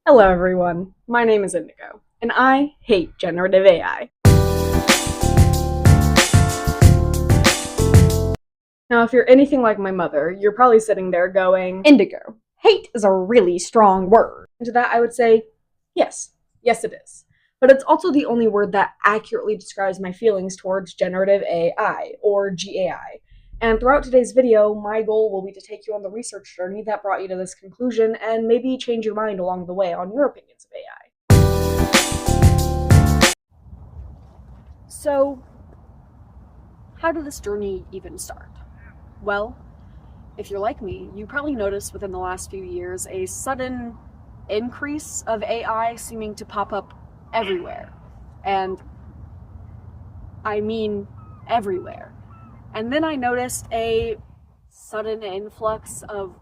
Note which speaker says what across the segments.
Speaker 1: Hello everyone, my name is Indigo, and I hate generative AI. Now, if you're anything like my mother, you're probably sitting there going, Indigo, hate is a really strong word. And to that I would say, yes it is. But it's also the only word that accurately describes my feelings towards generative AI, or G.A.I. And throughout today's video, my goal will be to take you on the research journey that brought you to this conclusion, and maybe change your mind along the way on your opinions of AI. So, how did this journey even start? Well, if you're like me, you probably noticed within the last few years a sudden increase of AI seeming to pop up everywhere. And I mean everywhere. And then I noticed a sudden influx of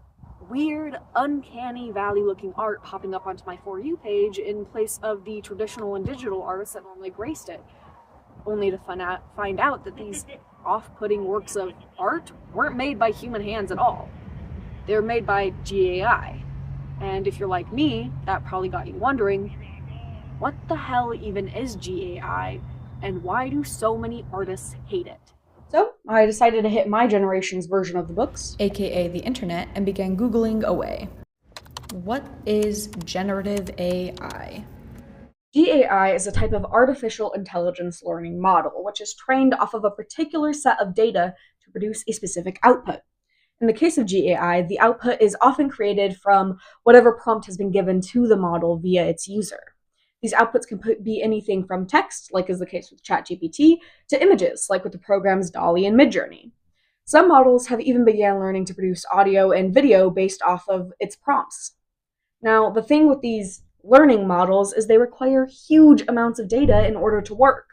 Speaker 1: weird, uncanny valley-looking art popping up onto my For You page in place of the traditional and digital artists that normally graced it, only to find out that these off-putting works of art weren't made by human hands at all. They were made by G.A.I. And if you're like me, that probably got you wondering, what the hell even is G.A.I, and why do so many artists hate it? So I decided to hit my generation's version of the books,
Speaker 2: aka the internet, and began Googling away. What is generative AI?
Speaker 1: G.A.I is a type of artificial intelligence learning model, which is trained off of a particular set of data to produce a specific output. In the case of G.A.I, the output is often created from whatever prompt has been given to the model via its user. These outputs can be anything from text, like is the case with ChatGPT, to images, like with the programs Dolly and Midjourney. Some models have even begun learning to produce audio and video based off of its prompts. Now, the thing with these learning models is they require huge amounts of data in order to work,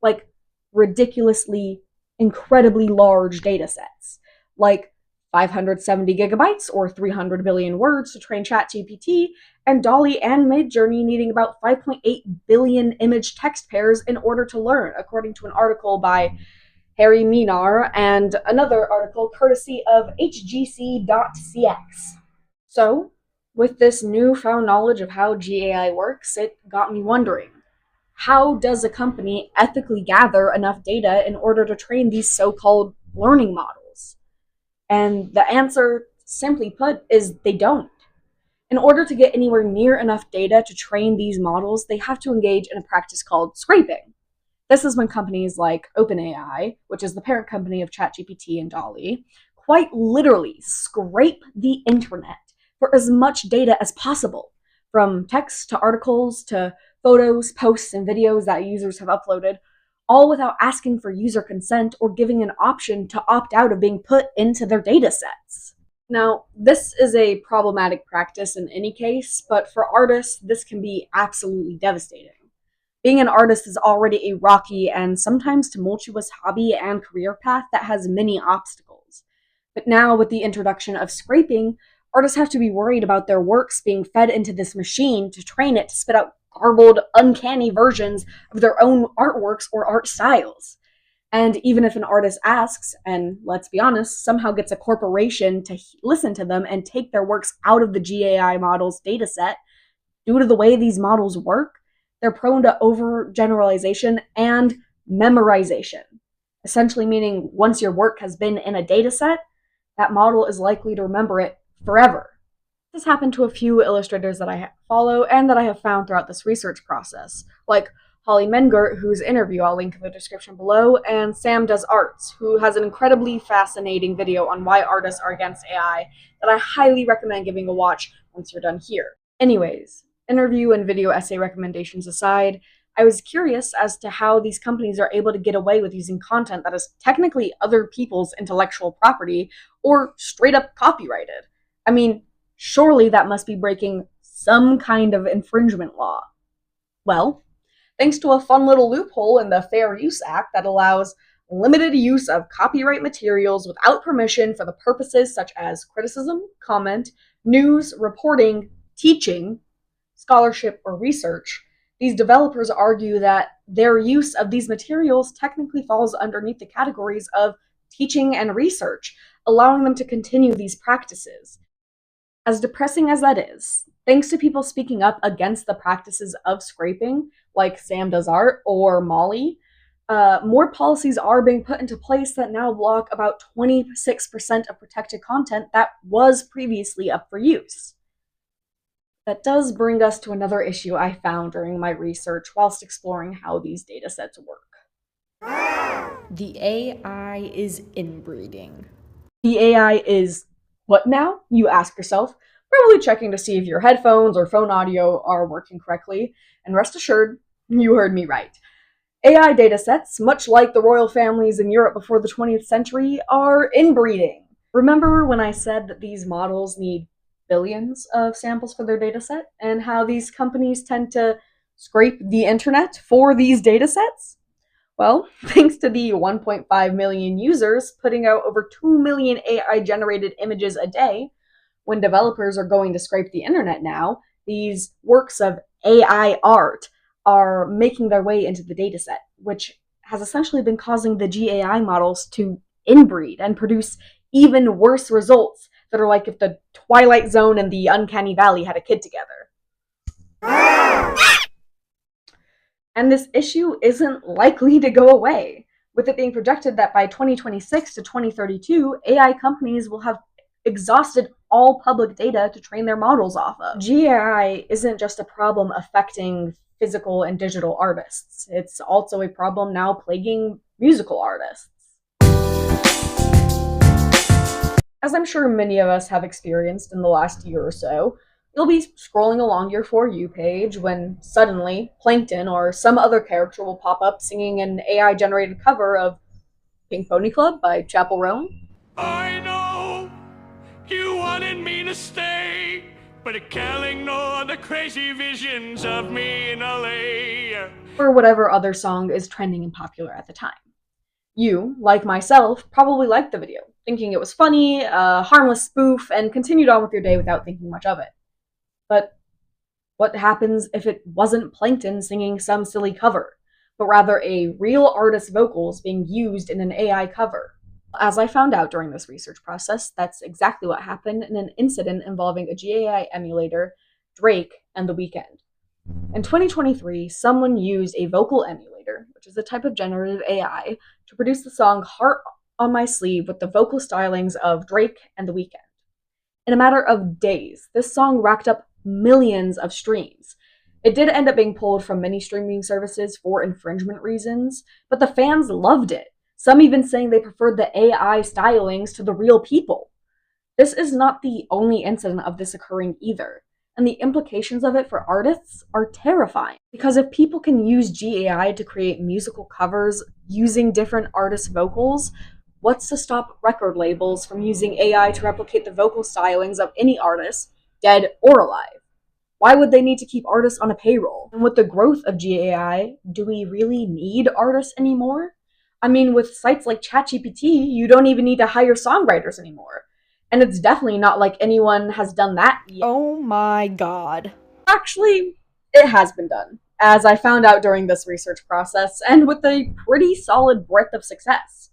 Speaker 1: like ridiculously, incredibly large data sets, like 570 gigabytes or 300 billion words to train ChatGPT, and Dolly and Midjourney needing about 5.8 billion image text pairs in order to learn, according to an article by Harry Minar and another article courtesy of hgc.cx. So, with this newfound knowledge of how G.A.I works, it got me wondering, how does a company ethically gather enough data in order to train these so-called learning models? And the answer, simply put, is they don't. In order to get anywhere near enough data to train these models, they have to engage in a practice called scraping. This is when companies like OpenAI, which is the parent company of ChatGPT and Dolly, quite literally scrape the internet for as much data as possible, from text to articles to photos, posts, and videos that users have uploaded, all without asking for user consent or giving an option to opt out of being put into their data sets. Now, this is a problematic practice in any case, but for artists, this can be absolutely devastating. Being an artist is already a rocky and sometimes tumultuous hobby and career path that has many obstacles. But now, with the introduction of scraping, artists have to be worried about their works being fed into this machine to train it to spit out garbled, uncanny versions of their own artworks or art styles. And even if an artist asks, and let's be honest, somehow gets a corporation to listen to them and take their works out of the G.A.I model's dataset, due to the way these models work, they're prone to overgeneralization and memorization. Essentially meaning once your work has been in a dataset, that model is likely to remember it forever. This happened to a few illustrators that I follow and that I have found throughout this research process, like Holly Mengert, whose interview I'll link in the description below, and Sam Does Arts, who has an incredibly fascinating video on why artists are against AI that I highly recommend giving a watch once you're done here. Anyways, interview and video essay recommendations aside, I was curious as to how these companies are able to get away with using content that is technically other people's intellectual property or straight up copyrighted. I mean, surely that must be breaking some kind of infringement law. Well, thanks to a fun little loophole in the Fair Use Act that allows limited use of copyright materials without permission for the purposes such as criticism, comment, news, reporting, teaching, scholarship, or research, these developers argue that their use of these materials technically falls underneath the categories of teaching and research, allowing them to continue these practices. As depressing as that is, Thanks to people speaking up against the practices of scraping, like Sam Does Art or Molly, more policies are being put into place that now block about 26% of protected content that was previously up for use. That does bring us to another issue I found during my research whilst exploring how these datasets work.
Speaker 2: The AI is inbreeding.
Speaker 1: The AI is what now? You ask yourself, probably checking to see if your headphones or phone audio are working correctly, and rest assured, you heard me right. AI datasets, much like the royal families in Europe before the 20th century, are inbreeding. Remember when I said that these models need billions of samples for their dataset, and how these companies tend to scrape the internet for these datasets? Well, thanks to the 1.5 million users putting out over 2 million AI generated images a day, when developers are going to scrape the internet now, these works of AI art are making their way into the dataset, which has essentially been causing the G.A.I. models to inbreed and produce even worse results that are like if the Twilight Zone and the Uncanny Valley had a kid together. And this issue isn't likely to go away, with it being projected that by 2026 to 2032, AI companies will have exhausted all public data to train their models off of. G.A.I. isn't just a problem affecting physical and digital artists, it's also a problem now plaguing musical artists. As I'm sure many of us have experienced in the last year or so, you'll be scrolling along your For You page when suddenly Plankton or some other character will pop up singing an AI generated cover of Pink Pony Club by Chappell Roan.
Speaker 3: I know you wanted me to stay, but it can't ignore the crazy visions of me in LA.
Speaker 1: Or whatever other song is trending and popular at the time. You, like myself, probably liked the video, thinking it was funny, a harmless spoof, and continued on with your day without thinking much of it. But what happens if it wasn't Plankton singing some silly cover, but rather a real artist's vocals being used in an AI cover? As I found out during this research process, that's exactly what happened in an incident involving a G.A.I. emulator, Drake, and The Weeknd. In 2023, someone used a vocal emulator, which is a type of generative AI, to produce the song Heart on My Sleeve with the vocal stylings of Drake and The Weeknd. In a matter of days, this song racked up millions of streams. It did end up being pulled from many streaming services for infringement reasons, but the fans loved it, some even saying they preferred the AI stylings to the real people. This is not the only incident of this occurring either, and the implications of it for artists are terrifying. Because if people can use G.A.I. to create musical covers using different artists' vocals, what's to stop record labels from using AI to replicate the vocal stylings of any artist, dead or alive? Why would they need to keep artists on a payroll? And with the growth of G.A.I., do we really need artists anymore? I mean, with sites like ChatGPT, you don't even need to hire songwriters anymore. And it's definitely not like anyone has done that yet.
Speaker 2: Oh my god.
Speaker 1: Actually, it has been done, as I found out during this research process, and with a pretty solid breadth of success.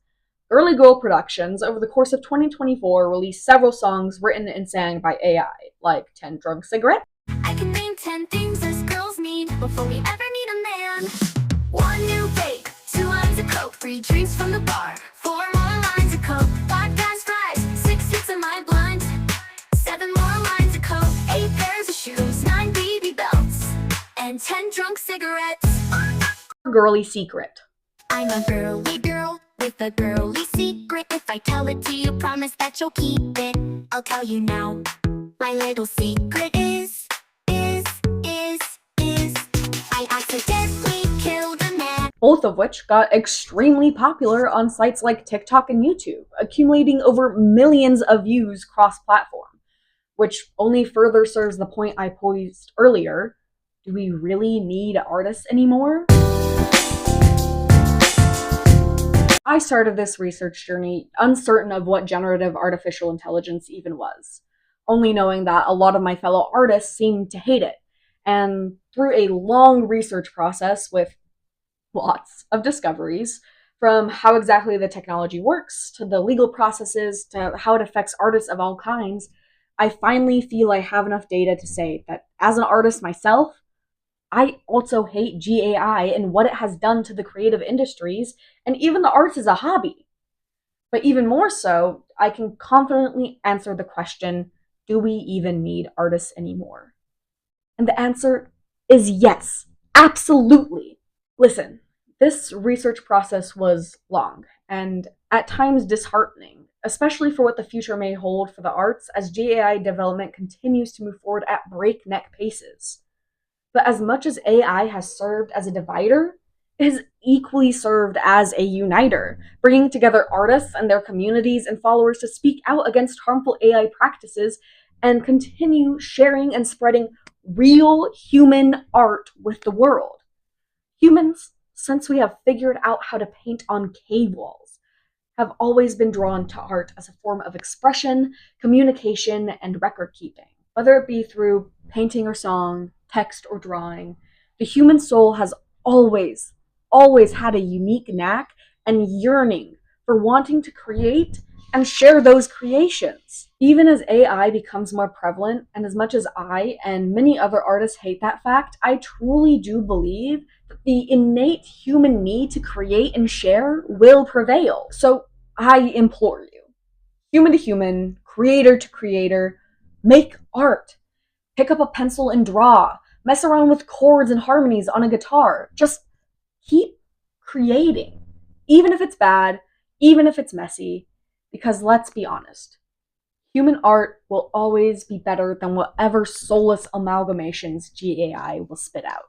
Speaker 1: Girly Productions, over the course of 2024, released several songs written and sang by AI, like 10 Drunk Cigarettes.
Speaker 4: I can name 10 things us girls need before we ever need a man. 1 new bake, 2 lines of coke, 3 drinks from the bar, 4 more lines of coke, 5 gas fries, 6 hits of my blunt, 7 more lines of coke, 8 pairs of shoes, 9 BB belts, and 10 drunk cigarettes.
Speaker 1: Girly Secret.
Speaker 4: I'm a girly girl with a girly secret. If I tell it to you, promise that you'll keep it. I'll tell you now. My little secret is I accidentally killed a man.
Speaker 1: Both of which got extremely popular on sites like TikTok and YouTube, accumulating over millions of views cross-platform, which only further serves the point I posed earlier. Do we really need artists anymore? I started this research journey uncertain of what generative artificial intelligence even was, only knowing that a lot of my fellow artists seemed to hate it. And through a long research process with lots of discoveries, from how exactly the technology works, to the legal processes, to how it affects artists of all kinds, I finally feel I have enough data to say that as an artist myself, I also hate G.A.I. and what it has done to the creative industries and even the arts as a hobby. But even more so, I can confidently answer the question, do we even need artists anymore? And the answer is yes, absolutely. Listen, this research process was long and at times disheartening, especially for what the future may hold for the arts as G.A.I. development continues to move forward at breakneck paces. But as much as AI has served as a divider, it has equally served as a uniter, bringing together artists and their communities and followers to speak out against harmful AI practices and continue sharing and spreading real human art with the world. Humans, since we have figured out how to paint on cave walls, have always been drawn to art as a form of expression, communication, and record keeping. Whether it be through painting or song, text or drawing, the human soul has always had a unique knack and yearning for wanting to create and share those creations. Even as AI becomes more prevalent, and as much as I and many other artists hate that fact, I truly do believe that the innate human need to create and share will prevail. So I implore you, human to human, creator to creator, make art. Pick up a pencil and draw. Mess around with chords and harmonies on a guitar. Just keep creating. Even if it's bad, even if it's messy, because let's be honest, human art will always be better than whatever soulless amalgamations G.A.I. will spit out.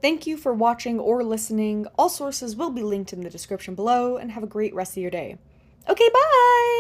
Speaker 2: Thank you for watching or listening. All sources will be linked in the description below, and have a great rest of your day. Okay, bye!